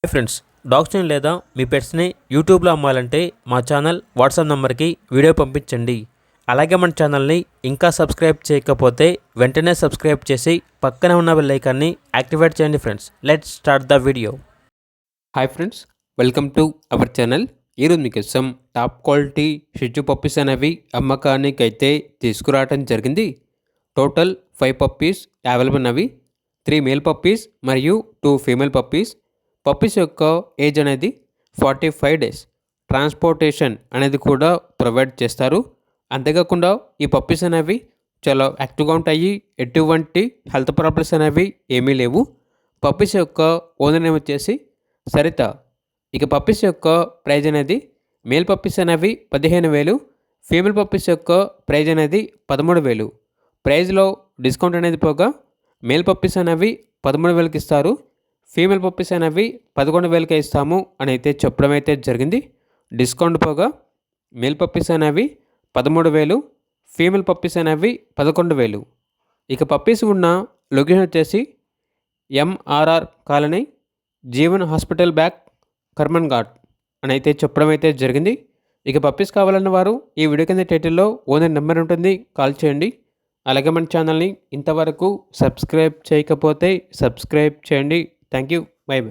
Hi friends, డాగ్స్ని లేదా మీ పెట్స్ని యూట్యూబ్లో అమ్మాలంటే మా ఛానల్ వాట్సాప్ నెంబర్కి వీడియో పంపించండి. అలాగే మన ఛానల్ని ఇంకా సబ్స్క్రైబ్ చేయకపోతే వెంటనే సబ్స్క్రైబ్ చేసి పక్కనే ఉన్న బెల్ ఐకాన్ని యాక్టివేట్ చేయండి. Friends, let's start the video. Hi friends, welcome to our channel. ఈరోజు మీకోసం టాప్ క్వాలిటీ షిట్జు పప్పీస్ అనేవి అమ్మకానికి అయితే తీసుకురావడం జరిగింది. టోటల్ 5 పప్పీస్ అవైలబుల్ ఉన్నవి. 3 మేల్ పప్పీస్ మరియు 2 ఫీమేల్ పప్పీస్. పప్పీస్ యొక్క ఏజ్ అనేది 45 డేస్. ట్రాన్స్పోర్టేషన్ అనేది కూడా ప్రొవైడ్ చేస్తారు. అంతేకాకుండా ఈ పప్పీస్ అనేవి చాలా యాక్టివ్గా ఉంటాయి. ఎటువంటి హెల్త్ ప్రాబ్లమ్స్ అనేవి ఏమీ లేవు. పప్పీస్ యొక్క ఓనర్ నేమ్ వచ్చేసి సరిత. ఇక పప్పీస్ యొక్క ప్రైజ్ అనేది మేల్ పప్పీస్ అనేవి 15,000, ఫీమేల్ పప్పీస్ యొక్క ప్రైజ్ అనేది 13,000. ప్రైజ్లో డిస్కౌంట్ అనేది పోగా మేల్ పప్పీస్ అనేవి 13,000కి ఇస్తారు, ఫీమేల్ పప్పీస్ అనేవి 11,000కే ఇస్తాము అని అయితే చెప్పడం అయితే జరిగింది. డిస్కౌంట్ పోగా మేల్ పప్పీస్ అనేవి 13,000, ఫీమేల్ పప్పీస్ అనేవి 11,000. ఇక పప్పీస్ ఉన్న లొకేషన్ వచ్చేసి MRR colony, Jeevan hospital back, Karman Ghat అని అయితే చెప్పడం అయితే జరిగింది. ఇక పప్పీస్ కావాలన్న వారు ఈ వీడియో కింద టైటిల్లో ఓనర్ నెంబర్ ఉంటుంది, కాల్ చేయండి. అలాగే మన ఛానల్ని ఇంతవరకు సబ్స్క్రైబ్ చేయకపోతే సబ్స్క్రైబ్ చేయండి. Thank you. By by.